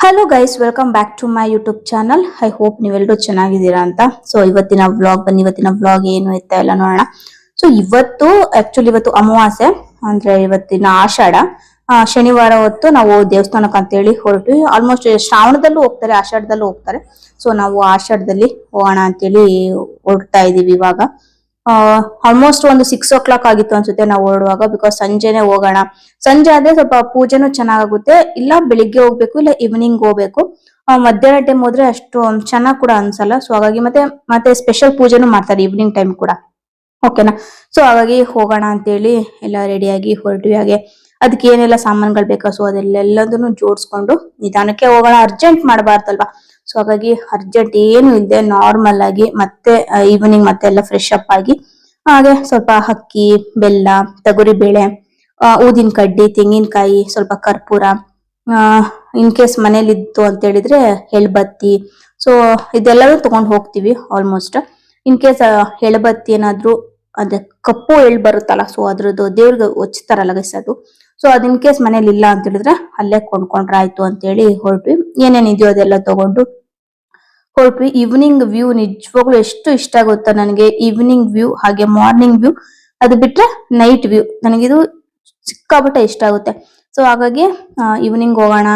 Hello guys, welcome back to my YouTube channel. I hope ನೀವೆಲ್ಲರೂ ಚೆನ್ನಾಗಿದ್ದೀರಾ ಅಂತ. So ಇವತ್ತಿನ ವ್ಲಾಗ್ ಏನು ಇತ್ತ ಎಲ್ಲ ನೋಡೋಣ. ಸೊ ಇವತ್ತು ಅಮಾವಾಸ್ಯೆ, ಅಂದ್ರೆ ಇವತ್ತಿನ ಆಷಾಢ ಶನಿವಾರ ಹೊತ್ತು ನಾವು ದೇವಸ್ಥಾನಕ್ಕೆ ಅಂತೇಳಿ ಹೊರಟ್ವಿ. ಆಲ್ಮೋಸ್ಟ್ ಶ್ರಾವಣದಲ್ಲೂ ಹೋಗ್ತಾರೆ, ಆಷಾಢದಲ್ಲೂ ಹೋಗ್ತಾರೆ. ಸೊ ನಾವು ಆಷಾಢದಲ್ಲಿ ಹೋಗೋಣ ಅಂತೇಳಿ ಹೊರಡ್ತಾ ಇದೀವಿ ಇವಾಗ. ಆಲ್ಮೋಸ್ಟ್ ಒಂದು 6 o'clock ಆಗಿತ್ತು ಅನ್ಸುತ್ತೆ ನಾವು ಹೊರಡುವಾಗ. ಬಿಕಾಸ್ ಸಂಜೆನೆ ಹೋಗೋಣ, ಸಂಜೆ ಆದ್ರೆ ಸ್ವಲ್ಪ ಪೂಜೆನೂ ಚೆನ್ನಾಗುತ್ತೆ. ಇಲ್ಲ ಬೆಳಿಗ್ಗೆ ಹೋಗ್ಬೇಕು, ಇಲ್ಲ ಈವ್ನಿಂಗ್ ಹೋಗ್ಬೇಕು. ಮಧ್ಯಾಹ್ನ ಟೈಮ್ ಹೋದ್ರೆ ಅಷ್ಟು ಚೆನ್ನಾಗ್ ಕೂಡ ಅನ್ಸಲ್ಲ. ಸೊ ಹಾಗಾಗಿ ಮತ್ತೆ ಸ್ಪೆಷಲ್ ಪೂಜೆನೂ ಮಾಡ್ತಾರೆ ಈವ್ನಿಂಗ್ ಟೈಮ್ ಕೂಡ. ಓಕೆನಾ? ಸೊ ಹಾಗಾಗಿ ಹೋಗೋಣ ಅಂತೇಳಿ ಎಲ್ಲ ರೆಡಿಯಾಗಿ ಹೊರಟ್ವಿ. ಹಾಗೆ ಅದಕ್ಕೆ ಏನೆಲ್ಲ ಸಾಮಾನುಗಳು ಬೇಕಾ, ಸೊ ಅದೆಲ್ಲದನ್ನು ಜೋಡಿಸ್ಕೊಂಡು ನಿಧಾನಕ್ಕೆ ಹೋಗೋಣ, ಅರ್ಜೆಂಟ್ ಮಾಡಬಾರ್ದಲ್ವಾ. ಸೊ ಹಾಗಾಗಿ ಅರ್ಜೆಂಟ್ ಏನು ಇಲ್ಲದೆ ನಾರ್ಮಲ್ ಆಗಿ ಮತ್ತೆ ಈವ್ನಿಂಗ್ ಮತ್ತೆ ಎಲ್ಲ ಫ್ರೆಶ್ ಅಪ್ ಆಗಿ, ಹಾಗೆ ಸ್ವಲ್ಪ ಅಕ್ಕಿ, ಬೆಲ್ಲ, ತೊಗರಿಬೇಳೆ, ಊದಿನ ಕಡ್ಡಿ, ತೆಂಗಿನಕಾಯಿ, ಸ್ವಲ್ಪ ಕರ್ಪೂರ, ಇನ್ ಕೇಸ್ ಮನೇಲಿ ಇತ್ತು ಅಂತ ಹೇಳಿದ್ರೆ ಎಳ್ಬತ್ತಿ. ಸೊ ಇದೆಲ್ಲವೂ ತಗೊಂಡ್ ಹೋಗ್ತೀವಿ ಆಲ್ಮೋಸ್ಟ್. ಇನ್ ಕೇಸ್ ಎಳ್ಬತ್ತಿ ಏನಾದ್ರು, ಅದೇ ಕಪ್ಪು ಎಳ್ ಬರುತ್ತಲ್ಲ, ಸೊ ಅದ್ರದ್ದು ದೇವ್ರಿಗೆ ಹೊಚ್ತಾರಲ್ಲ ಗೈಸ್ ಅದು. ಸೊ ಅದ್ ಇನ್ ಕೇಸ್ ಮನೇಲಿ ಇಲ್ಲ ಅಂತ ಹೇಳಿದ್ರೆ ಅಲ್ಲೇ ಕೊಂಡ್ಕೊಂಡ್ರೆ ಆಯ್ತು ಅಂತೇಳಿ ಹೊರಟ್ವಿ. ಏನೇನಿದೆಯೋ ಅದೆಲ್ಲ ತಗೊಂಡು ಹೊರಟ್ವಿ. ಈವ್ನಿಂಗ್ ವ್ಯೂ ನಿಜವಾಗ್ಲೂ ಎಷ್ಟು ಇಷ್ಟ ಆಗುತ್ತಾ ನನಗೆ. ಈವ್ನಿಂಗ್ ವ್ಯೂ ಹಾಗೆ ಮಾರ್ನಿಂಗ್ ವ್ಯೂ, ಅದು ಬಿಟ್ರೆ ನೈಟ್ ವ್ಯೂ, ನನಗಿದು ಸಿಕ್ಕಾಪಟ್ಟೆ ಇಷ್ಟ ಆಗುತ್ತೆ. ಸೊ ಹಾಗಾಗಿ ಈವ್ನಿಂಗ್ ಹೋಗೋಣ.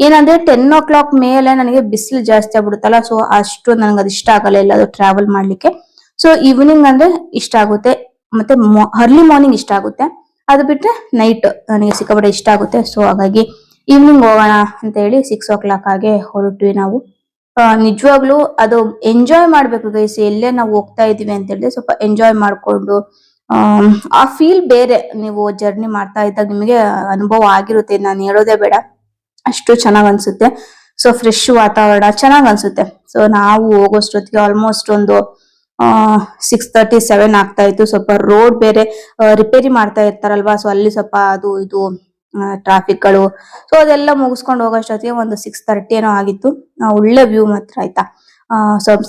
ಏನಂದ್ರೆ 10 o'clock ಮೇಲೆ ನನಗೆ ಬಿಸಿಲು ಜಾಸ್ತಿ ಆಗ್ಬಿಡುತ್ತಲ್ಲ, ಸೊ ಅಷ್ಟು ನನಗೆ ಅದು ಇಷ್ಟ ಆಗಲ್ಲ ಎಲ್ಲಾದ್ರೂ ಟ್ರಾವೆಲ್ ಮಾಡ್ಲಿಕ್ಕೆ. ಸೊ ಈವ್ನಿಂಗ್ ಅಂದ್ರೆ ಇಷ್ಟ ಆಗುತ್ತೆ, ಮತ್ತೆ ಅರ್ಲಿ ಮಾರ್ನಿಂಗ್ ಇಷ್ಟ ಆಗುತ್ತೆ. ಅದು ಬಿಟ್ರೆ ನೈಟ್ ನನಗೆ ಸಿಕ್ಕಾಪಟ್ಟೆ ಇಷ್ಟ ಆಗುತ್ತೆ. ಸೊ ಹಾಗಾಗಿ ಈವ್ನಿಂಗ್ ಹೋಗೋಣ ಅಂತ ಹೇಳಿ 6 o'clock ಆಗಿ ಹೊರಟ್ವಿ ನಾವು. ನಿಜವಾಗ್ಲೂ ಅದು ಎಂಜಾಯ್ ಮಾಡ್ಬೇಕು ಗೈಸ್. ಎಲ್ಲೇ ನಾವು ಹೋಗ್ತಾ ಇದೀವಿ ಅಂತ ಹೇಳಿದ್ರೆ ಸ್ವಲ್ಪ ಎಂಜಾಯ್ ಮಾಡ್ಕೊಂಡು, ಆ ಫೀಲ್ ಬೇರೆ. ನೀವು ಜರ್ನಿ ಮಾಡ್ತಾ ಇದ್ದಾಗ ನಿಮಗೆ ಅನುಭವ ಆಗಿರುತ್ತೆ, ನಾನು ಹೇಳೋದೇ ಬೇಡ, ಅಷ್ಟು ಚೆನ್ನಾಗ್ ಅನ್ಸುತ್ತೆ. ಸೊ ಫ್ರೆಶ್ ವಾತಾವರಣ ಚೆನ್ನಾಗ್ ಅನ್ಸುತ್ತೆ. ಸೊ ನಾವು ಹೋಗೋಷ್ಟೊತ್ತಿಗೆ ಆಲ್ಮೋಸ್ಟ್ ಒಂದು 6:37 ಆಗ್ತಾ ಇತ್ತು. ಸ್ವಲ್ಪ ರೋಡ್ ಬೇರೆ ರಿಪೇರಿ ಮಾಡ್ತಾ ಇರ್ತಾರಲ್ವಾ, ಸೊ ಅಲ್ಲಿ ಸ್ವಲ್ಪ ಅದು ಇದು ಟ್ರಾಫಿಕ್ ಗಳು, ಸೊ ಅದೆಲ್ಲ ಮುಗಿಸ್ಕೊಂಡು ಹೋಗೋಷ್ಟೊತ್ತಿಗೆ ಒಂದು 6:30 ಏನೋ ಆಗಿತ್ತು. ಒಳ್ಳೆ ವ್ಯೂ ಮಾತ್ರ ಆಯ್ತಾ.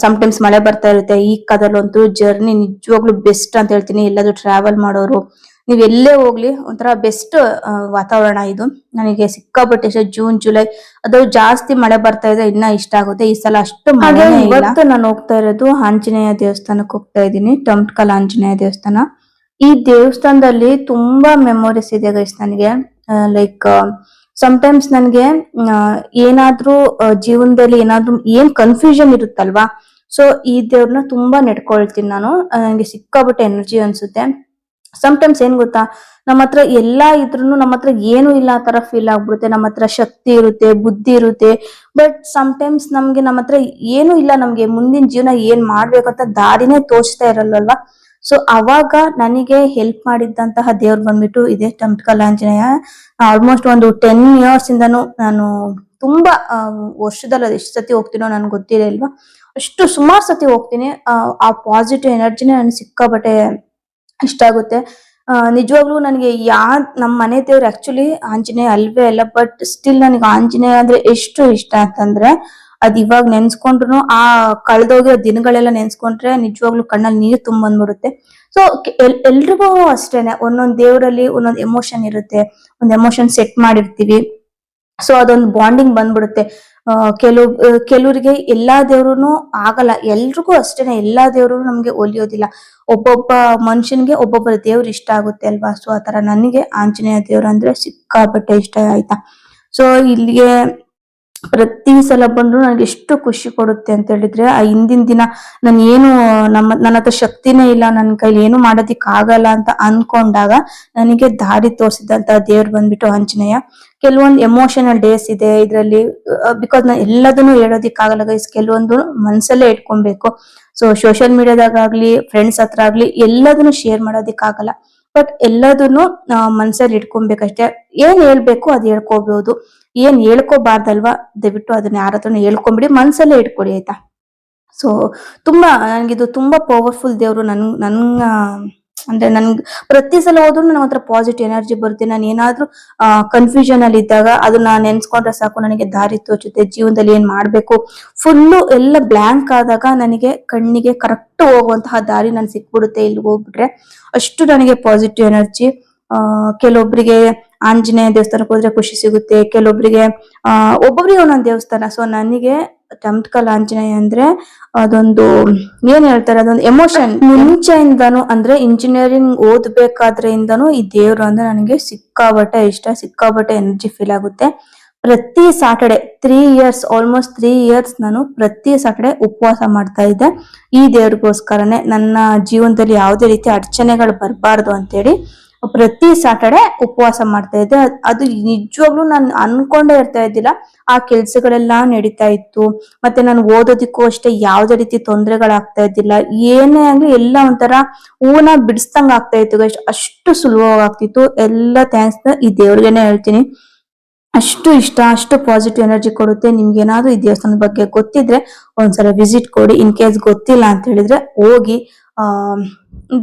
ಸಮ್ಟೈಮ್ಸ್ ಮಳೆ ಬರ್ತಾ ಇರುತ್ತೆ. ಈ ಕಾಲದಲ್ಲಂತೂ ಜರ್ನಿ ನಿಜವಾಗ್ಲೂ ಬೆಸ್ಟ್ ಅಂತ ಹೇಳ್ತೀನಿ. ಎಲ್ಲಾದ್ರೂ ಟ್ರಾವೆಲ್ ಮಾಡೋರು, ನೀವ್ ಎಲ್ಲೇ ಹೋಗ್ಲಿ ಒಂಥರ ಬೆಸ್ಟ್ ವಾತಾವರಣ ಇದು. ನನಗೆ ಸಿಕ್ಕಾಪಟ್ಟೆ ಇಷ್ಟ. ಜೂನ್ ಜುಲೈ ಅದು ಜಾಸ್ತಿ ಮಳೆ ಬರ್ತಾ ಇದೆ, ಇನ್ನ ಇಷ್ಟ ಆಗುತ್ತೆ. ಈ ಸಲ ಅಷ್ಟು ಮಳೆ. ಇವತ್ತು ನಾನು ಹೋಗ್ತಾ ಇರೋದು ಆಂಜನೇಯ ದೇವಸ್ಥಾನಕ್ಕೆ ಹೋಗ್ತಾ ಇದ್ದೀನಿ, ಟಮಟ್ಕಲ್ ಆಂಜನೇಯ ದೇವಸ್ಥಾನ. ಈ ದೇವಸ್ಥಾನದಲ್ಲಿ ತುಂಬಾ ಮೆಮೊರೀಸ್ ಇದೆ ಗೈಸ್ ನನಗೆ. ಲೈಕ್ ಸಮಟೈಮ್ಸ್ ನನ್ಗೆ ಏನಾದ್ರೂ ಜೀವನದಲ್ಲಿ ಏನಾದ್ರೂ ಏನ್ ಕನ್ಫ್ಯೂಷನ್ ಇರುತ್ತಲ್ವಾ, ಸೊ ಈ ದೇವ್ರನ್ನ ತುಂಬಾ ನೆಡ್ಕೊಳ್ತೀನಿ ನಾನು. ನನಗೆ ಸಿಕ್ಕಾಪಟ್ಟೆ ಎನರ್ಜಿ ಅನ್ಸುತ್ತೆ. ಸಮಟೈಮ್ಸ್ ಏನ್ ಗೊತ್ತಾ, ನಮ್ಮ ಹತ್ರ ಎಲ್ಲಾ ಇದ್ರೂ ನಮ್ಮ ಹತ್ರ ಏನು ಇಲ್ಲ ಆ ತರ ಫೀಲ್ ಆಗ್ಬಿಡುತ್ತೆ. ನಮ್ಮ ಹತ್ರ ಶಕ್ತಿ ಇರುತ್ತೆ, ಬುದ್ಧಿ ಇರುತ್ತೆ, ಬಟ್ ಸಮಟೈಮ್ಸ್ ನಮ್ಗೆ ನಮ್ಮ ಹತ್ರ ಏನು ಇಲ್ಲ, ನಮ್ಗೆ ಮುಂದಿನ ಜೀವನ ಏನ್ ಮಾಡ್ಬೇಕಂತ ದಾರಿನೇ ತೋಚ್ತಾ ಇರಲ್ವಲ್ವಾ. ಸೊ ಅವಾಗ ನನಗೆ ಹೆಲ್ಪ್ ಮಾಡಿದ್ದಂತಹ ದೇವ್ರು ಬಂದ್ಬಿಟ್ಟು ಇದೆ ಟಮಟ್ಕಲ್ ಆಂಜನೇಯ. ಆಲ್ಮೋಸ್ಟ್ ಒಂದು 10 years ಇಂದನು ನಾನು ತುಂಬಾ ವರ್ಷದಲ್ಲಿ ಅದು ಎಷ್ಟು ಸತಿ ಹೋಗ್ತೀನೋ ನನ್ಗೆ ಗೊತ್ತಿಲ್ಲ ಇಲ್ವಾ, ಅಷ್ಟು ಸುಮಾರು ಸತಿ ಹೋಗ್ತೀನಿ. ಆ ಪಾಸಿಟಿವ್ ಎನರ್ಜಿನೇ ನನ್ಗೆ ಸಿಕ್ಕಾಬಟ್ಟೆ ಇಷ್ಟ ಆಗುತ್ತೆ. ನಿಜವಾಗ್ಲೂ ನನಗೆ ನಮ್ಮ ಮನೆ ದೇವ್ರು ಆಕ್ಚುಲಿ ಆಂಜನೇಯ ಅಲ್ವೇ ಅಲ್ಲ, ಬಟ್ ಸ್ಟಿಲ್ ನನಗೆ ಆಂಜನೇಯ ಅಂದ್ರೆ ಎಷ್ಟು ಇಷ್ಟ ಅಂತಂದ್ರೆ, ಅದ್ ಇವಾಗ ನೆನ್ಸ್ಕೊಂಡ್ರು, ಆ ಕಳೆದೋಗಿರೋ ದಿನಗಳೆಲ್ಲ ನೆನ್ಸ್ಕೊಂಡ್ರೆ ನಿಜವಾಗ್ಲೂ ಕಣ್ಣಲ್ಲಿ ನೀರು ಬಂದ್ಬಿಡುತ್ತೆ. ಸೊ ಎಲ್ರಿಗೂ ಅಷ್ಟೇನೆ, ಒಂದೊಂದ್ ದೇವರಲ್ಲಿ ಒಂದೊಂದ್ ಎಮೋಷನ್ ಇರುತ್ತೆ, ಒಂದ್ ಎಮೋಷನ್ ಸೆಟ್ ಮಾಡಿರ್ತೀವಿ. ಸೊ ಅದೊಂದು ಬಾಂಡಿಂಗ್ ಬಂದ್ಬಿಡುತ್ತೆ. ಕೆಲವರಿಗೆ ಎಲ್ಲಾ ದೇವ್ರುನು ಆಗಲ್ಲ, ಎಲ್ರಿಗೂ ಅಷ್ಟೇನೆ, ಎಲ್ಲಾ ದೇವ್ರು ನಮ್ಗೆ ಒಲಿಯೋದಿಲ್ಲ. ಒಬ್ಬೊಬ್ಬ ಮನುಷ್ಯನ್ಗೆ ಒಬ್ಬೊಬ್ಬರ ದೇವ್ರು ಇಷ್ಟ ಆಗುತ್ತೆ ಅಲ್ವಾ. ಸೊ ಆತರ ನನಗೆ ಆಂಜನೇಯ ದೇವ್ರು ಅಂದ್ರೆ ಸಿಕ್ಕಾಪಟ್ಟೆ ಇಷ್ಟ ಆಯ್ತಾ. ಸೊ ಇಲ್ಲಿಗೆ ಪ್ರತಿ ಸಲ ಬಂದ್ರು ನನಗೆ ಎಷ್ಟು ಖುಷಿ ಕೊಡುತ್ತೆ ಅಂತ ಹೇಳಿದ್ರೆ, ಆ ಹಿಂದಿನ ದಿನ ನಾನು ಏನು ನನ್ನ ಹತ್ರ ಶಕ್ತಿನೇ ಇಲ್ಲ, ನನ್ನ ಕೈಲಿ ಏನು ಮಾಡೋದಿಕ್ ಆಗಲ್ಲ ಅಂತ ಅನ್ಕೊಂಡಾಗ ನನಗೆ ದಾರಿ ತೋರಿಸಿದಂತ ದೇವ್ರು ಬಂದ್ಬಿಟ್ಟು ಆಂಜನೇಯ. ಕೆಲವೊಂದು ಎಮೋಷನಲ್ ಡೇಸ್ ಇದೆ ಇದ್ರಲ್ಲಿ, ಬಿಕಾಸ್ ನಾನು ಎಲ್ಲದನ್ನು ಹೇಳೋದಿಕ್ ಆಗಲ್ಲ ಗೈಸ್. ಕೆಲವೊಂದು ಮನ್ಸಲ್ಲೇ ಇಟ್ಕೊಬೇಕು. ಸೊ ಸೋಷಿಯಲ್ ಮೀಡಿಯಾದಾಗ್ಲಿ, ಫ್ರೆಂಡ್ಸ್ ಹತ್ರ ಆಗ್ಲಿ, ಎಲ್ಲದನ್ನು ಶೇರ್ ಮಾಡೋದಿಕ್ ಆಗಲ್ಲ. ಬಟ್ ಎಲ್ಲದನ್ನು ಮನ್ಸಲ್ಲಿ ಇಟ್ಕೊಬೇಕಷ್ಟೇ. ಏನ್ ಹೇಳ್ಬೇಕು ಅದು ಹೇಳ್ಕೋಬಹುದು, ಏನ್ ಹೇಳ್ಕೋಬಾರ್ದಲ್ವಾ, ದಯವಿಟ್ಟು ಅದನ್ನ ಯಾರ ಹತ್ರನು ಹೇಳ್ಕೊಂಬಿಡಿ, ಮನ್ಸಲ್ಲೇ ಇಟ್ಕೊಡಿ ಆಯ್ತಾ. ಸೊ ತುಂಬಾ ನನ್ಗಿದು ತುಂಬಾ ಪವರ್ಫುಲ್ ದೇವ್ರು. ಅಂದ್ರೆ ನನ್ಗೆ ಪ್ರತಿ ಸಲ ಹೋದ್ರು ನನ್ನ ಹತ್ರ ಪಾಸಿಟಿವ್ ಎನರ್ಜಿ ಬರುತ್ತೆ. ನಾನು ಏನಾದ್ರೂ ಕನ್ಫ್ಯೂಷನ್ ಅಲ್ಲಿ ಇದ್ದಾಗ ಅದನ್ನ ನೆನ್ಸ್ಕೊಂಡ್ರೆ ಸಾಕು, ನನಗೆ ದಾರಿ ತೋಚುತ್ತೆ. ಜೀವನದಲ್ಲಿ ಏನ್ ಮಾಡ್ಬೇಕು, ಫುಲ್ಲು ಎಲ್ಲ ಬ್ಲಾಂಕ್ ಆದಾಗ ನನಗೆ ಕಣ್ಣಿಗೆ ಕರೆಕ್ಟ್ ಹೋಗುವಂತಹ ದಾರಿ ನನ್ ಸಿಕ್ಬಿಡುತ್ತೆ ಇಲ್ಲಿ ಹೋಗ್ಬಿಟ್ರೆ. ಅಷ್ಟು ನನಗೆ ಪಾಸಿಟಿವ್ ಎನರ್ಜಿ. ಕೆಲವೊಬ್ರಿಗೆ ಆಂಜನೇಯ ದೇವಸ್ಥಾನಕ್ಕೆ ಹೋದ್ರೆ ಖುಷಿ ಸಿಗುತ್ತೆ, ಕೆಲವೊಬ್ರಿಗೆ ಒಬ್ಬೊಬ್ರಿಗೆ ಒಂದೊಂದು ದೇವಸ್ಥಾನ. ಸೊ ನನಗೆ ಟಮಟಕಲ್ ಆಂಜನೇಯ ಅಂದ್ರೆ ಅದೊಂದು ಏನ್ ಹೇಳ್ತಾರೆ, ಅದೊಂದು ಎಮೋಷನ್. ಮುಂಚೆಯಿಂದಾನು ಅಂದ್ರೆ ಇಂಜಿನಿಯರಿಂಗ್ ಓದ್ಬೇಕಾದ್ರೆಯಿಂದಾನು ಈ ದೇವ್ರು ಅಂದ್ರೆ ನನಗೆ ಸಿಕ್ಕಾಬಟ್ಟೆ ಇಷ್ಟ, ಸಿಕ್ಕಾಬಟ್ಟೆ ಎನರ್ಜಿ ಫೀಲ್ ಆಗುತ್ತೆ. ಪ್ರತಿ ಸಾಟರ್ಡೆ 3 ಇಯರ್ಸ್, ಆಲ್ಮೋಸ್ಟ್ 3 ಇಯರ್ಸ್ ನಾನು ಪ್ರತಿ ಸಾಟರ್ಡೆ ಉಪವಾಸ ಮಾಡ್ತಾ ಇದ್ದೆ. ಈ ದೇವ್ರಿಗೋಸ್ಕರನೇ ನನ್ನ ಜೀವನದಲ್ಲಿ ಯಾವುದೇ ರೀತಿ ಅಡಚಣೆಗಳು ಬರಬಾರ್ದು ಅಂತೇಳಿ ಪ್ರತಿ ಸಾಟರ್ಡೆ ಉಪವಾಸ ಮಾಡ್ತಾ ಇದ್ದೆ. ಅದು ನಿಜವಾಗ್ಲೂ ನಾನು ಅನ್ಕೊಂಡೇ ಇರ್ತಾ ಇದ್ದಿಲ್ಲ. ಆ ಕೆಲ್ಸಗಳೆಲ್ಲ ನಡೀತಾ ಇತ್ತು. ಮತ್ತೆ ನಾನು ಓದೋದಿಕ್ಕೂ ಅಷ್ಟೇ ಯಾವುದೇ ರೀತಿ ತೊಂದರೆಗಳಾಗ್ತಾ ಇದ್ದಿಲ್ಲ. ಏನೇ ಆಗ್ಲಿ ಎಲ್ಲ ಒಂಥರ ಹೂವನ್ನ ಬಿಡಿಸ್ದಂಗ ಆಗ್ತಾ ಇತ್ತು ಗೈಸ್. ಅಷ್ಟು ಸುಲಭವಾಗ್ತಿತ್ತು. ಎಲ್ಲ ಥ್ಯಾಂಕ್ಸ್ ಈ ದೇವ್ರಿಗೆನೆ ಹೇಳ್ತೀನಿ. ಅಷ್ಟು ಇಷ್ಟ, ಅಷ್ಟು ಪಾಸಿಟಿವ್ ಎನರ್ಜಿ ಕೊಡುತ್ತೆ. ನಿಮ್ಗೆ ಏನಾದ್ರು ಈ ದೇವಸ್ಥಾನದ ಬಗ್ಗೆ ಗೊತ್ತಿದ್ರೆ ಒಂದ್ಸಲ ವಿಸಿಟ್ ಕೊಡಿ. ಇನ್ ಕೇಸ್ ಗೊತ್ತಿಲ್ಲ ಅಂತ ಹೇಳಿದ್ರೆ ಹೋಗಿ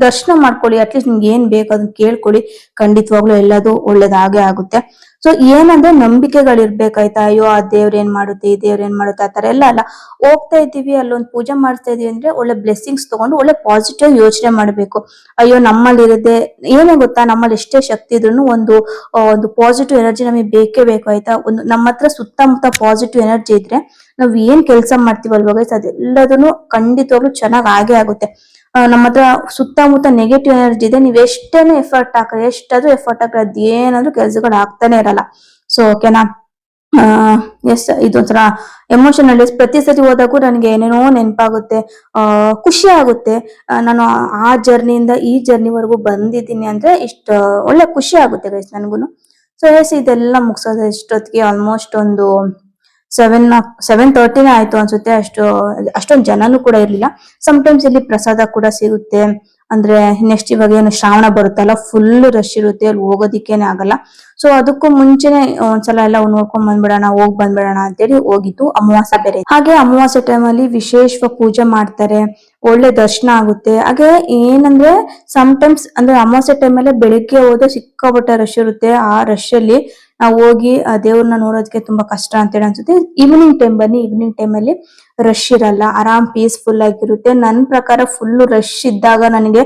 ದರ್ಶನ ಮಾಡ್ಕೊಳ್ಳಿ. ಅಟ್ಲೀಸ್ಟ್ ನಿಮ್ಗೆ ಏನ್ ಬೇಕು ಅದನ್ನ ಕೇಳ್ಕೊಳ್ಳಿ. ಖಂಡಿತವಾಗ್ಲೂ ಎಲ್ಲದು ಒಳ್ಳೇದಾಗೆ ಆಗುತ್ತೆ. ಸೊ ಏನಂದ್ರೆ ನಂಬಿಕೆಗಳಿರ್ಬೇಕಾಯ್ತಾ. ಅಯ್ಯೋ ಆ ದೇವ್ರ ಏನ್ ಮಾಡುತ್ತೆ, ಈ ದೇವ್ರ ಏನ್ ಮಾಡುತ್ತೆ, ಆತರ ಎಲ್ಲ ಅಲ್ಲ. ಹೋಗ್ತಾ ಇದೀವಿ, ಅಲ್ಲೊಂದು ಪೂಜೆ ಮಾಡ್ತಾ ಇದೀವಿ ಅಂದ್ರೆ ಒಳ್ಳೆ ಬ್ಲೆಸ್ಸಿಂಗ್ಸ್ ತಗೊಂಡು ಒಳ್ಳೆ ಪಾಸಿಟಿವ್ ಯೋಚನೆ ಮಾಡ್ಬೇಕು. ಅಯ್ಯೋ ನಮ್ಮಲ್ಲಿ ಇರುತ್ತೆ, ಏನೇ ಗೊತ್ತಾ, ನಮ್ಮಲ್ಲಿ ಎಷ್ಟೇ ಶಕ್ತಿ ಇದ್ರು ಒಂದು ಪಾಸಿಟಿವ್ ಎನರ್ಜಿ ನಮಗೆ ಬೇಕೇ ಬೇಕು ಆಯ್ತಾ. ಒಂದು ನಮ್ಮ ಹತ್ರ ಸುತ್ತಮುತ್ತ ಪಾಸಿಟಿವ್ ಎನರ್ಜಿ ಇದ್ರೆ ನಾವ್ ಏನ್ ಕೆಲಸ ಮಾಡ್ತೀವಲ್ವ ಗೈಸ್, ಅದೆಲ್ಲದನ್ನು ಖಂಡಿತವಾಗ್ಲೂ ಚೆನ್ನಾಗ್ ಆಗೇ ಆಗುತ್ತೆ. ನಮ್ಮ ಹತ್ರ ಸುತ್ತಮುತ್ತ ನೆಗೆಟಿವ್ ಎನರ್ಜಿ ಇದೆ, ನೀವ್ ಎಷ್ಟೇನೂ ಎಫರ್ಟ್ ಹಾಕ್ರಿ, ಎಷ್ಟಾದ್ರೂ ಎಫರ್ಟ್ ಹಾಕ್ರಿ, ಅದೇನಾದ್ರೂ ಕೆಲ್ಸಗಳು ಆಗ್ತಾನೆ ಇರಲ್ಲ. ಸೊ ಓಕೆನಾ. ಎಸ್, ಇದೊಂಥರ ಎಮೋಷನಲ್. ಪ್ರತಿ ಸತಿ ಹೋದಾಗೂ ನನಗೆ ಏನೇನೋ ನೆನಪಾಗುತ್ತೆ, ಖುಷಿ ಆಗುತ್ತೆ. ನಾನು ಆ ಜರ್ನಿಯಿಂದ ಈ ಜರ್ನಿವರೆಗೂ ಬಂದಿದ್ದೀನಿ ಅಂದ್ರೆ ಇಷ್ಟ ಒಳ್ಳೆ ಖುಷಿ ಆಗುತ್ತೆ ಗೈಸ್ ನನ್ಗುನು. ಸೊ ಎಸ್, ಇದೆಲ್ಲ ಮುಗಿಸೋದು ಎಷ್ಟೊತ್ತಿಗೆ ಆಲ್ಮೋಸ್ಟ್ ಒಂದು 7:30 ಆಯ್ತು ಅನ್ಸುತ್ತೆ. ಅಷ್ಟೊಂದು ಜನನು ಕೂಡ ಇರ್ಲಿಲ್ಲ. ಟೈಮ್ಸ್ ಇಲ್ಲಿ ಪ್ರಸಾದ ಕೂಡ ಸಿಗುತ್ತೆ. ಅಂದ್ರೆ ನೆಕ್ಸ್ಟ್ ಇವಾಗ ಏನು ಶ್ರಾವಣ ಬರುತ್ತಲ್ಲ, ಫುಲ್ ರಶ್ ಇರುತ್ತೆ, ಅಲ್ಲಿ ಹೋಗೋದಿಕ್ಕೇನೆ ಆಗಲ್ಲ. ಸೊ ಅದಕ್ಕೂ ಮುಂಚೆನೆ ಒಂದ್ಸಲ ಎಲ್ಲ ನೋಡ್ಕೊಂಡ್ ಬಂದ್ಬಿಡೋಣ, ಹೋಗ್ ಬಂದ್ಬಿಡೋಣ ಅಂತೇಳಿ ಹೋಗಿತ್ತು. ಅಮಾವಾಸ್ಯೆ ಬೇರೆ, ಹಾಗೆ ಅಮಾವಾಸ್ಯೆ ಟೈಮಲ್ಲಿ ವಿಶೇಷವಾಗಿ ಪೂಜೆ ಮಾಡ್ತಾರೆ, ಒಳ್ಳೆ ದರ್ಶನ ಆಗುತ್ತೆ. ಹಾಗೆ ಏನಂದ್ರೆ ಟೈಮ್ಸ್ ಅಂದ್ರೆ ಅಮಾವಾಸ್ಯೆ ಟೈಮಲ್ಲಿ ಬೆಳಿಗ್ಗೆ ಹೋದ್ರೆ ಸಿಕ್ಕಾಪಟ್ಟೆ ರಶ್ ಇರುತ್ತೆ. ಆ ರಶ್ ಅಲ್ಲಿ ನಾವು ಹೋಗಿ ಆ ದೇವ್ರನ್ನ ನೋಡೋದಕ್ಕೆ ತುಂಬಾ ಕಷ್ಟ ಅಂತೇಳಿ ಅನ್ಸುತ್ತೆ. ಈವ್ನಿಂಗ್ ಟೈಮ್ ಬನ್ನಿ, ಈವ್ನಿಂಗ್ ಟೈಮ್ ಅಲ್ಲಿ ರಶ್ ಇರಲ್ಲ, ಆರಾಮ್ ಪೀಸ್ಫುಲ್ ಆಗಿರುತ್ತೆ. ನನ್ ಪ್ರಕಾರ ಫುಲ್ ರಶ್ ಇದ್ದಾಗ ನನಗೆ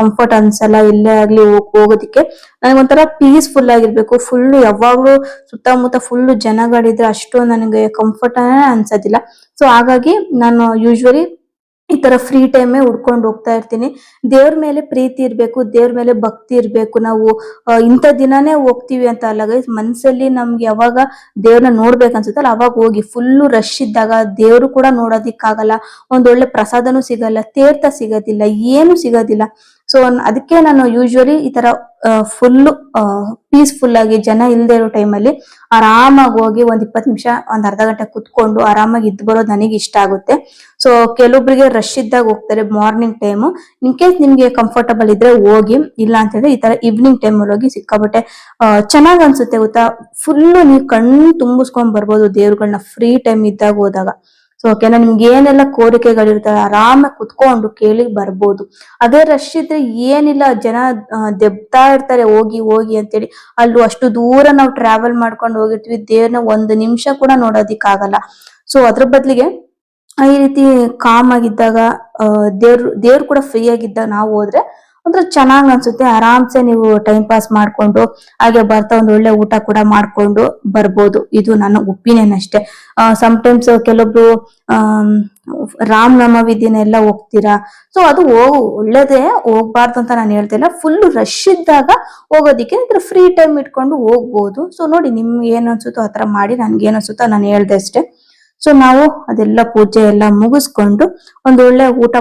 ಕಂಫರ್ಟ್ ಅನ್ಸಲ್ಲ. ಎಲ್ಲೇ ಆಗ್ಲಿ ಹೋಗೋದಿಕ್ಕೆ ನನಗೊಂಥರ ಪೀಸ್ಫುಲ್ ಆಗಿರ್ಬೇಕು. ಫುಲ್ ಯಾವಾಗ್ಲೂ ಸುತ್ತಮುತ್ತ ಫುಲ್ ಜನಗಳಿದ್ರೆ ಅಷ್ಟು ನನಗೆ ಕಂಫರ್ಟ್ ಅನ್ಸೋದಿಲ್ಲ. ಸೊ ಹಾಗಾಗಿ ನಾನು ಯೂಶ್ವಲಿ ಈ ತರ ಫ್ರೀ ಟೈಮೇ ಹುಡ್ಕೊಂಡು ಹೋಗ್ತಾ ಇರ್ತೀನಿ. ದೇವ್ರ ಮೇಲೆ ಪ್ರೀತಿ ಇರ್ಬೇಕು, ದೇವ್ರ ಮೇಲೆ ಭಕ್ತಿ ಇರ್ಬೇಕು. ನಾವು ಇಂಥ ದಿನಾನೇ ಹೋಗ್ತೀವಿ ಅಂತ ಅಲ್ಲ ಗೈಸ್, ಮನ್ಸಲ್ಲಿ ನಮ್ಗೆ ಯಾವಾಗ ದೇವ್ರನ್ನ ನೋಡ್ಬೇಕು ಅನ್ಸುತ್ತಲ್ಲ ಅವಾಗ ಹೋಗಿ. ಫುಲ್ಲು ರಶ್ ಇದ್ದಾಗ ದೇವ್ರು ಕೂಡ ನೋಡೋದಿಕ್ಕಾಗಲ್ಲ, ಒಂದೊಳ್ಳೆ ಪ್ರಸಾದನೂ ಸಿಗಲ್ಲ, ತೀರ್ಥ ಸಿಗೋದಿಲ್ಲ, ಏನು ಸಿಗೋದಿಲ್ಲ. ಸೊ ಅದಕ್ಕೆ ನಾನು ಯೂಶ್ವಲಿ ಈ ತರ ಫುಲ್ಲು ಪೀಸ್ಫುಲ್ ಆಗಿ ಜನ ಇಲ್ದೇ ಇರೋ ಟೈಮಲ್ಲಿ ಆರಾಮಾಗಿ ಹೋಗಿ ಒಂದ್ 20 ನಿಮಿಷ, ಒಂದ್ ಅರ್ಧ ಗಂಟೆ ಕುತ್ಕೊಂಡು ಆರಾಮಾಗಿ ಇದ್ದು ಬರೋದು ನನಗೆ ಇಷ್ಟ ಆಗುತ್ತೆ. ಸೊ ಕೆಲವೊಬ್ಬರಿಗೆ ರಶ್ ಇದ್ದಾಗ ಹೋಗ್ತಾರೆ ಮಾರ್ನಿಂಗ್ ಟೈಮ್. ಇನ್ ಕೇಸ್ ನಿಮ್ಗೆ ಕಂಫರ್ಟಬಲ್ ಇದ್ರೆ ಹೋಗಿ, ಇಲ್ಲ ಅಂತ ಹೇಳಿದ್ರೆ ಈ ತರ ಈವ್ನಿಂಗ್ ಟೈಮ್ ಅಲ್ಲಿ ಹೋಗಿ ಸಿಕ್ಕಾಬಟ್ಟೆ ಚೆನ್ನಾಗ್ ಅನ್ಸುತ್ತೆ ಗೊತ್ತಾ. ಫುಲ್ಲು ನೀವು ಕಣ್ಣು ತುಂಬಿಸ್ಕೊಂಡ್ ಬರ್ಬೋದು ದೇವ್ರುಗಳನ್ನ ಫ್ರೀ ಟೈಮ್ ಇದ್ದಾಗ ಹೋದಾಗ. ಸೊ ಓಕೆನಾ, ನಿಮ್ಗೆ ಏನೆಲ್ಲ ಕೋರಿಕೆಗಳಿರ್ತಾರೆ ಆರಾಮಾಗಿ ಕುತ್ಕೊಂಡು ಕೇಳಿ ಬರ್ಬೋದು. ಅದೇ ರಶ್ ಇದ್ರೆ ಏನಿಲ್ಲ, ಜನ ದೆಬ್ತಾ ಇರ್ತಾರೆ ಹೋಗಿ ಹೋಗಿ ಅಂತೇಳಿ. ಅಲ್ಲೂ ಅಷ್ಟು ದೂರ ನಾವು ಟ್ರಾವೆಲ್ ಮಾಡ್ಕೊಂಡು ಹೋಗಿರ್ತೀವಿ, ದೇವ್ರನ್ನ 1 ನಿಮಿಷ ಕೂಡ ನೋಡೋದಿಕ್ಕಾಗಲ್ಲ. ಸೊ ಅದ್ರ ಬದ್ಲಿಗೆ ಈ ರೀತಿ ಕಾಮ್ ಆಗಿದ್ದಾಗ ದೇವ್ರು ಕೂಡ ಫ್ರೀ ಆಗಿದ್ದಾಗ ನಾವು ಹೋದ್ರೆ ಒಂಥರ ಚೆನ್ನಾಗ್ ಅನ್ಸುತ್ತೆ. ಆರಾಮ್ಸೆ ನೀವು ಟೈಮ್ ಪಾಸ್ ಮಾಡ್ಕೊಂಡು ಹಾಗೆ ಬರ್ತಾ ಒಂದ್ ಒಳ್ಳೆ ಊಟ ಕೂಡ ಮಾಡ್ಕೊಂಡು ಬರ್ಬೋದು. ಇದು ನನ್ನ ಒಪಿನಿಯನ್ ಅಷ್ಟೇ. ಟೈಮ್ಸ್ ಕೆಲವೊಬ್ರು ರಾಮನವಮಿ ದಿನ ಎಲ್ಲ ಹೋಗ್ತೀರಾ. ಸೊ ಅದು ಒಳ್ಳೇದೇ, ಹೋಗ್ಬಾರ್ದು ಅಂತ ನಾನು ಹೇಳ್ತಿಲ್ಲ. ಫುಲ್ ರಶ್ ಇದ್ದಾಗ ಹೋಗೋದಿಕ್ಕೆ ಫ್ರೀ ಟೈಮ್ ಇಟ್ಕೊಂಡು ಹೋಗ್ಬೋದು. ಸೊ ನೋಡಿ ನಿಮ್ಗೆ ಏನ್ ಅನ್ಸುತ್ತೋ ಆತರ ಮಾಡಿ, ನನ್ಗೆ ಏನ್ ಅನ್ಸುತ್ತೋ ನಾನು ಹೇಳ್ದೆ ಅಷ್ಟೇ. ಸೊ ನಾವು ಅದೆಲ್ಲ ಪೂಜೆ ಎಲ್ಲ ಮುಗಿಸ್ಕೊಂಡು ಒಂದ್ ಒಳ್ಳೆ ಊಟ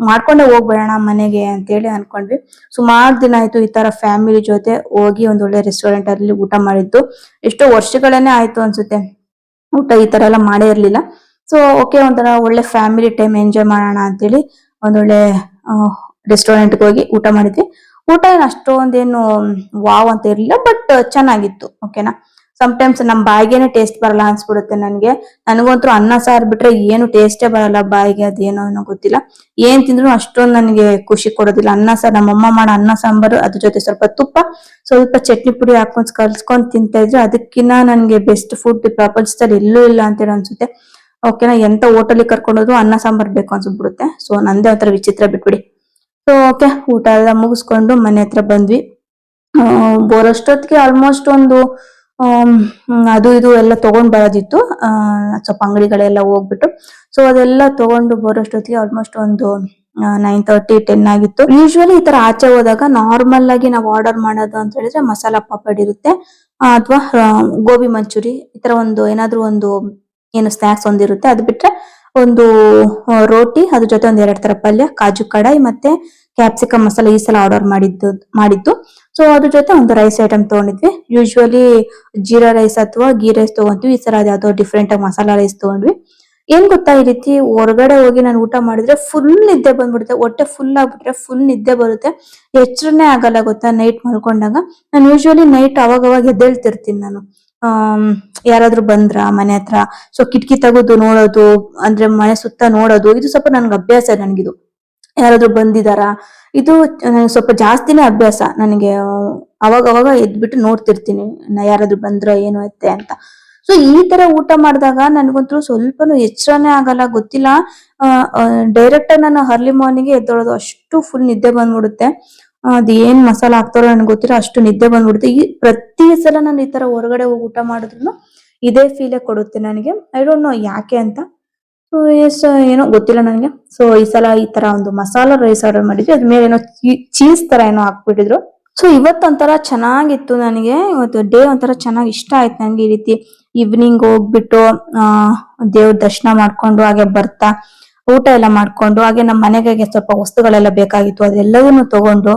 ಮಾಡ್ಕೊಂಡೆ ಹೋಗ್ಬೇಡೋಣ ಮನೆಗೆ ಅಂತೇಳಿ ಅನ್ಕೊಂಡ್ವಿ. ಸುಮಾರು ದಿನ ಆಯ್ತು ಈ ತರ ಫ್ಯಾಮಿಲಿ ಜೊತೆ ಹೋಗಿ ಒಂದ್ ಒಳ್ಳೆ ರೆಸ್ಟೋರೆಂಟ್ ಅಲ್ಲಿ ಊಟ ಮಾಡಿದ್ದು. ಎಷ್ಟೋ ವರ್ಷಗಳೇನೆ ಆಯ್ತು ಅನ್ಸುತ್ತೆ ಊಟ ಈ ತರ ಎಲ್ಲ ಮಾಡೇ ಇರ್ಲಿಲ್ಲ. ಸೊ ಓಕೆ, ಒಂಥರ ಒಳ್ಳೆ ಫ್ಯಾಮಿಲಿ ಟೈಮ್ ಎಂಜಾಯ್ ಮಾಡೋಣ ಅಂತೇಳಿ ಒಂದೊಳ್ಳೆ ರೆಸ್ಟೋರೆಂಟ್ಗೆ ಹೋಗಿ ಊಟ ಮಾಡಿದ್ವಿ. ಊಟ ಏನು ಅಷ್ಟೊಂದೇನು ವಾವ್ ಅಂತ ಇರ್ಲಿಲ್ಲ, ಬಟ್ ಚೆನ್ನಾಗಿತ್ತು. ಓಕೆನಾ. ಟೈಮ್ಸ್ ನಮ್ ಬಾಯಿಗೆನೆ ಟೇಸ್ಟ್ ಬರಲ್ಲ ಅನ್ಸ್ಬಿಡುತ್ತೆ ನನ್ಗೆ. ನನಗಂತೂ ಅನ್ನ ಸಾರು ಬಿಟ್ರೆ ಏನು ಟೇಸ್ಟೇ ಬರಲ್ಲ ಬಾಯಿಗೆ. ಅದೇನೋ ಗೊತ್ತಿಲ್ಲ, ಏನ್ ತಿಂದ್ರು ಅಷ್ಟೊಂದು ನನಗೆ ಖುಷಿ ಕೊಡೋದಿಲ್ಲ. ಅನ್ನ ಸಾರು, ನಮ್ಮಮ್ಮ ಮಾಡೋ ಅನ್ನ ಸಾಂಬಾರು, ಅದ್ರ ಜೊತೆ ಸ್ವಲ್ಪ ತುಪ್ಪ, ಸ್ವಲ್ಪ ಚಟ್ನಿ ಪುಡಿ ಹಾಕೊಂಡ್ ಕಲ್ಸ್ಕೊಂಡ್ ತಿಂತಾ ಇದ್ರೆ ಅದಕ್ಕಿನ್ನ ನನ್ಗೆ ಬೆಸ್ಟ್ ಫುಡ್ ಪ್ರಪಂಚದಲ್ಲಿ ಎಲ್ಲೂ ಇಲ್ಲ ಅಂತೇಳಿ ಅನ್ಸುತ್ತೆ. ಓಕೆನಾ. ಎಂತ ಹೋಟೆಲ್ ಕರ್ಕೊಂಡೋದ್ರು ಅನ್ನ ಸಾಂಬಾರ್ ಬೇಕು ಅನ್ಸ್ಬಿಡುತ್ತೆ. ಸೊ ನಂದೇ ಒಂಥರ ವಿಚಿತ್ರ, ಬಿಟ್ಬಿಡಿ. ಸೊ ಓಕೆ, ಊಟ ಎಲ್ಲ ಮುಗಿಸ್ಕೊಂಡು ಮನೆ ಹತ್ರ ಬಂದ್ವಿ. ಬರೋಷ್ಟೊತ್ತಿಗೆ ಆಲ್ಮೋಸ್ಟ್ ಒಂದು ಅದು ಇದು ಎಲ್ಲ ತಗೊಂಡ್ ಬರೋದಿತ್ತು. ಸ್ವಲ್ಪ ಅಂಗಡಿಗಳೆಲ್ಲ ಹೋಗ್ಬಿಟ್ಟು ಸೊ ಅದೆಲ್ಲ ತಗೊಂಡು ಬರೋಷ್ಟೊತ್ತಿಗೆ ಆಲ್ಮೋಸ್ಟ್ ಒಂದು 9:30-10 ಆಗಿತ್ತು. ಯೂಶುವಲಿ ಈ ತರ ಆಚೆ ಹೋದಾಗ ನಾರ್ಮಲ್ ಆಗಿ ನಾವು ಆರ್ಡರ್ ಮಾಡೋದು ಅಂತ ಹೇಳಿದ್ರೆ ಮಸಾಲಾ ಪಾಪಡ್ ಇರುತ್ತೆ, ಅಥವಾ ಗೋಬಿ ಮಂಚೂರಿ, ಈ ತರ ಒಂದು ಏನಾದ್ರೂ ಒಂದು ಏನು ಸ್ನಾಕ್ಸ್ ಒಂದಿರುತ್ತೆ. ಅದು ಬಿಟ್ರೆ ಒಂದು ರೋಟಿ, ಅದ್ರ ಜೊತೆ ಒಂದ್ 2 ತರ ಪಲ್ಯ, ಕಾಜು ಕಡಾಯಿ ಮತ್ತೆ ಕ್ಯಾಪ್ಸಿಕಮ್ ಮಸಾಲ ಈ ಸಲ ಆರ್ಡರ್ ಮಾಡಿದ್ದು. ಸೊ ಅದ್ರ ಜೊತೆ ಒಂದು ರೈಸ್ ಐಟಮ್ ತಗೊಂಡಿದ್ವಿ. ಯೂಶುವಲಿ ಜೀರಾ ರೈಸ್ ಅಥವಾ ಗೀ ರೈಸ್ ತಗೊಂತೀವಿ. ಈ ಸಲ ಅದ್ಯಾವುದೋ ಡಿಫ್ರೆಂಟ್ ಆಗಿ ಮಸಾಲಾ ರೈಸ್ ತಗೊಂಡ್ವಿ. ಏನ್ ಗೊತ್ತಾ, ಈ ರೀತಿ ಹೊರಗಡೆ ಹೋಗಿ ನಾನು ಊಟ ಮಾಡಿದ್ರೆ ಫುಲ್ ನಿದ್ದೆ ಬಂದ್ಬಿಡುತ್ತೆ. ಹೊಟ್ಟೆ ಫುಲ್ ಆಗ್ಬಿಟ್ರೆ ಫುಲ್ ನಿದ್ದೆ ಬರುತ್ತೆ, ಎಚ್ಚರನೇ ಆಗಲ್ಲ ಗೊತ್ತಾ ನೈಟ್ ಮಲ್ಕೊಂಡಾಗ. ನಾನು ಯೂಶುವಲಿ ನೈಟ್ ಅವಾಗ ಎದ್ದೇಳ್ತಿರ್ತೀನಿ ನಾನು. ಯಾರಾದ್ರೂ ಬಂದ್ರ ಮನೆ ಹತ್ರ, ಸೊ ಕಿಟಕಿ ತೆಗೆದು ನೋಡೋದು, ಅಂದ್ರೆ ಮನೆ ಸುತ್ತ ನೋಡೋದು, ಇದು ಸ್ವಲ್ಪ ನನ್ಗೆ ಅಭ್ಯಾಸ. ನನ್ಗಿದು ಯಾರಾದ್ರೂ ಬಂದಿದಾರಾ, ಇದು ಸ್ವಲ್ಪ ಜಾಸ್ತಿನೇ ಅಭ್ಯಾಸ ನನಗೆ. ಅವಾಗ ಎದ್ಬಿಟ್ಟು ನೋಡ್ತಿರ್ತೀನಿ ಯಾರಾದ್ರೂ ಬಂದ್ರ ಏನು ಐತೆ ಅಂತ. ಸೊ ಈ ತರ ಊಟ ಮಾಡಿದಾಗ ನನ್ಗಂತೂ ಸ್ವಲ್ಪನೂ ಎಚ್ಚರನೇ ಆಗಲ್ಲ. ಗೊತ್ತಿಲ್ಲ, ಡೈರೆಕ್ಟ್ ಆಗಿ ನಾನು ಅರ್ಲಿ ಮಾರ್ನಿಂಗ್ ಎದ್ದೊಳೋದು, ಅಷ್ಟು ಫುಲ್ ನಿದ್ದೆ ಬಂದ್ಬಿಡುತ್ತೆ. ಅದ್ ಏನ್ ಮಸಾಲ ಹಾಕ್ತಾರೋ ನನ್ಗೆ ಗೊತ್ತಿಲ್ಲ, ಅಷ್ಟು ನಿದ್ದೆ ಬಂದ್ಬಿಡುತ್ತೆ. ಈ ಪ್ರತಿ ಸಲ ನಾನು ಈ ತರ ಹೊರಗಡೆ ಹೋಗಿ ಊಟ ಮಾಡಿದ್ರು ಇದೇ ಫೀಲೇ ಕೊಡುತ್ತೆ ನನಗೆ. ಐ ಡೋಂಟ್ ನೋ ಯಾಕೆ ಅಂತ. ಸೊ ಎಸ್, ಏನೋ ಗೊತ್ತಿಲ್ಲ ನನಗೆ. ಸೊ ಈ ಸಲ ಈ ತರ ಒಂದು ಮಸಾಲಾ ರೈಸ್ ಆರ್ಡರ್ ಮಾಡಿದ್ವಿ. ಅದ್ಮೇಲೆ ಏನೋ ಚೀಸ್ ತರ ಏನೋ ಹಾಕ್ಬಿಟ್ಟಿದ್ರು. ಸೊ ಇವತ್ತೊಂಥರ ಚೆನ್ನಾಗಿತ್ತು ನನಗೆ. ಇವತ್ತು ಡೇ ಒಂಥರ ಚೆನ್ನಾಗಿ ಇಷ್ಟ ಆಯ್ತು ನಂಗೆ. ಈ ರೀತಿ ಈವ್ನಿಂಗ್ ಹೋಗ್ಬಿಟ್ಟು ದೇವ್ರ ದರ್ಶನ ಮಾಡ್ಕೊಂಡು ಹಾಗೆ ಬರ್ತಾ ಊಟ ಎಲ್ಲ ಮಾಡ್ಕೊಂಡು, ಹಾಗೆ ನಮ್ಮ ಮನೆಗೆ ಸ್ವಲ್ಪ ವಸ್ತುಗಳೆಲ್ಲ ಬೇಕಾಗಿತ್ತು, ಅದೆಲ್ಲವನ್ನೂ ತಗೊಂಡು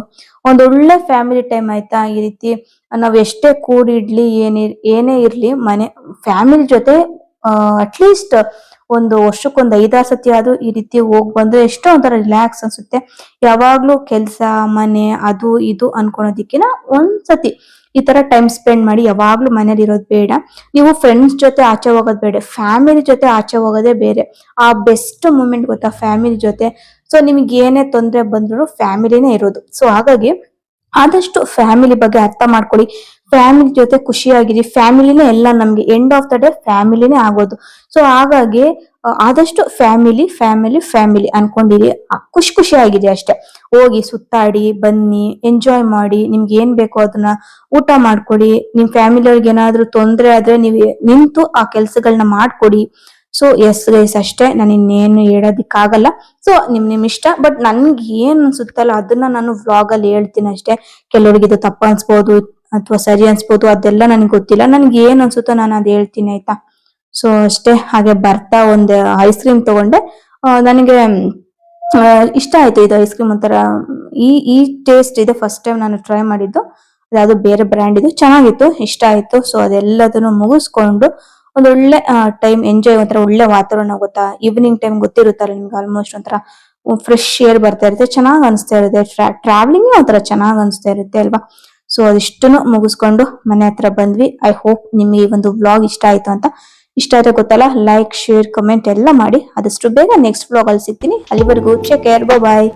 ಒಂದೊಳ್ಳೆ ಫ್ಯಾಮಿಲಿ ಟೈಮ್ ಆಯ್ತಾ. ಈ ರೀತಿ ನಾವ್ ಎಷ್ಟೇ ಕೂಡಿಡ್ಲಿ ಏನೇ ಇರ್ಲಿ, ಮನೆ ಫ್ಯಾಮಿಲಿ ಜೊತೆ ಅಟ್ಲೀಸ್ಟ್ ಒಂದು ವರ್ಷಕ್ಕೊಂದ್ 5-6 ಸತಿ ಆದ್ರೂ ಈ ರೀತಿ ಹೋಗ್ ಬಂದ್ರೆ ಎಷ್ಟೋ ಒಂಥರ ರಿಲ್ಯಾಕ್ಸ್ ಅನ್ಸುತ್ತೆ. ಯಾವಾಗ್ಲೂ ಕೆಲ್ಸ ಮನೆ ಅದು ಇದು ಅನ್ಕೊಳೋದಿಕ್ಕಿನ ಒಂದ್ಸತಿ ಈ ತರ ಟೈಮ್ ಸ್ಪೆಂಡ್ ಮಾಡಿ. ಯಾವಾಗ್ಲೂ ಮನೇಲಿ ಇರೋದ್ ಬೇಡ. ನೀವು ಫ್ರೆಂಡ್ಸ್ ಜೊತೆ ಆಚೆ ಹೋಗೋದ್ ಬೇಡ, ಫ್ಯಾಮಿಲಿ ಜೊತೆ ಆಚೆ ಹೋಗೋದೇ ಬೇರೆ. ಆ ಬೆಸ್ಟ್ ಮೂಮೆಂಟ್ ಗೊತ್ತಾ ಫ್ಯಾಮಿಲಿ ಜೊತೆ. ಸೊ ನಿಮ್ಗೆ ಏನೇ ತೊಂದ್ರೆ ಬಂದ್ರು ಫ್ಯಾಮಿಲಿನೇ ಇರೋದು. ಸೊ ಹಾಗಾಗಿ ಆದಷ್ಟು ಫ್ಯಾಮಿಲಿ ಬಗ್ಗೆ ಅರ್ಥ ಮಾಡ್ಕೊಳ್ಳಿ, ಫ್ಯಾಮಿಲಿ ಜೊತೆ ಖುಷಿಯಾಗಿರಿ. ಫ್ಯಾಮಿಲಿನೇ ಎಲ್ಲ ನಮ್ಗೆ, ಎಂಡ್ ಆಫ್ ದ ಡೇ ಫ್ಯಾಮಿಲಿನೇ ಆಗೋದು. ಸೊ ಹಾಗಾಗಿ ಆದಷ್ಟು ಫ್ಯಾಮಿಲಿ ಫ್ಯಾಮಿಲಿ ಫ್ಯಾಮಿಲಿ ಅನ್ಕೊಂಡಿರಿ, ಖುಷಿಯಾಗಿರಿ ಅಷ್ಟೇ. ಹೋಗಿ ಸುತ್ತಾಡಿ ಬನ್ನಿ, ಎಂಜಾಯ್ ಮಾಡಿ, ನಿಮ್ಗೆ ಏನ್ ಬೇಕೋ ಅದನ್ನ ಊಟ ಮಾಡ್ಕೊಡಿ. ನಿಮ್ ಫ್ಯಾಮಿಲಿ ಅವ್ರಿಗೆ ಏನಾದ್ರೂ ತೊಂದ್ರೆ ಆದ್ರೆ ನೀವು ನಿಂತು ಆ ಕೆಲ್ಸಗಳನ್ನ ಮಾಡ್ಕೊಡಿ. ಸೊ ಎಸ್ ಗೈಸ್, ಅಷ್ಟೇ. ನಾನು ಇನ್ನೇನು ಹೇಳೋದಿಕ್ಕಾಗಲ್ಲ. ಸೊ ನಿಮ್ ಇಷ್ಟ. ಬಟ್ ನನ್ಗೆ ಏನ್ ಅನ್ಸುತ್ತಲ್ಲ ಅದನ್ನ ನಾನು ವ್ಲಾಗ್ ಅಲ್ಲಿ ಹೇಳ್ತೀನಿ ಅಷ್ಟೇ. ಕೆಲವರಿಗೆ ಇದು ತಪ್ಪ ಅನ್ಸ್ಬೋದು ಅಥವಾ ಸರಿ ಅನ್ಸ್ಬೋದು, ಅದೆಲ್ಲ ನನ್ಗೆ ಗೊತ್ತಿಲ್ಲ. ನನ್ಗೆ ಏನ್ ಅನ್ಸುತ್ತೋ ನಾನು ಅದ್ ಹೇಳ್ತೀನಿ ಆಯ್ತಾ. ಸೊ ಅಷ್ಟೇ. ಹಾಗೆ ಬರ್ತಾ ಒಂದು ಐಸ್ ಕ್ರೀಮ್ ತಗೊಂಡೆ. ನನಗೆ ಇಷ್ಟ ಆಯ್ತು ಇದು ಐಸ್ ಕ್ರೀಮ್. ಒಂಥರ ಈ ಟೇಸ್ಟ್ ಇದೆ. ಫಸ್ಟ್ ಟೈಮ್ ನಾನು ಟ್ರೈ ಮಾಡಿದ್ದು. ಅದಾದ್ರು ಬೇರೆ ಬ್ರ್ಯಾಂಡ್ ಇದು, ಚೆನ್ನಾಗಿತ್ತು, ಇಷ್ಟ ಆಯ್ತು. ಸೊ ಅದೆಲ್ಲದನ್ನು ಮುಗಿಸ್ಕೊಂಡು ಒಂದೊಳ್ಳೆ ಟೈಮ್ ಎಂಜಾಯ್, ಒಂಥರ ಒಳ್ಳೆ ವಾತಾವರಣ ಗೊತ್ತಾ. ಈವ್ನಿಂಗ್ ಟೈಮ್ ಗೊತ್ತಿರುತ್ತಲ್ಲ ನಿಮ್ಗೆ, ಆಲ್ಮೋಸ್ಟ್ ಒಂಥರ ಫ್ರೆಶ್ ಏರ್ ಬರ್ತಾ ಇರುತ್ತೆ, ಚೆನ್ನಾಗ್ ಅನಿಸ್ತಾ ಇರುತ್ತೆ. ಟ್ರಾವೆಲಿಂಗ್ ಒಂಥರ ಚೆನ್ನಾಗ್ ಅನಿಸ್ತಾ ಇರುತ್ತೆ ಅಲ್ವಾ. ಸೊ ಅದಿಷ್ಟನ್ನು ಮುಗಿಸ್ಕೊಂಡು ಮನೆ ಹತ್ರ ಬಂದ್ವಿ. ಐ ಹೋಪ್ ನಿಮ್ಗೆ ಈ ಒಂದು ವ್ಲಾಗ್ ಇಷ್ಟ ಆಯ್ತು ಅಂತ. ಇಷ್ಟ ಆದ್ರೆ ಗೊತ್ತಲ್ಲ, ಲೈಕ್ ಶೇರ್ ಕಮೆಂಟ್ ಎಲ್ಲ ಮಾಡಿ. ಆದಷ್ಟು ಬೇಗ ನೆಕ್ಸ್ಟ್ ವ್ಲಾಗ್ ಅಲ್ಲಿ ಸಿಗ್ತೀನಿ. ಅಲ್ಲಿವರೆಗೂ ಟೇಕ್ ಕೇರ್, ಬಾಯ್.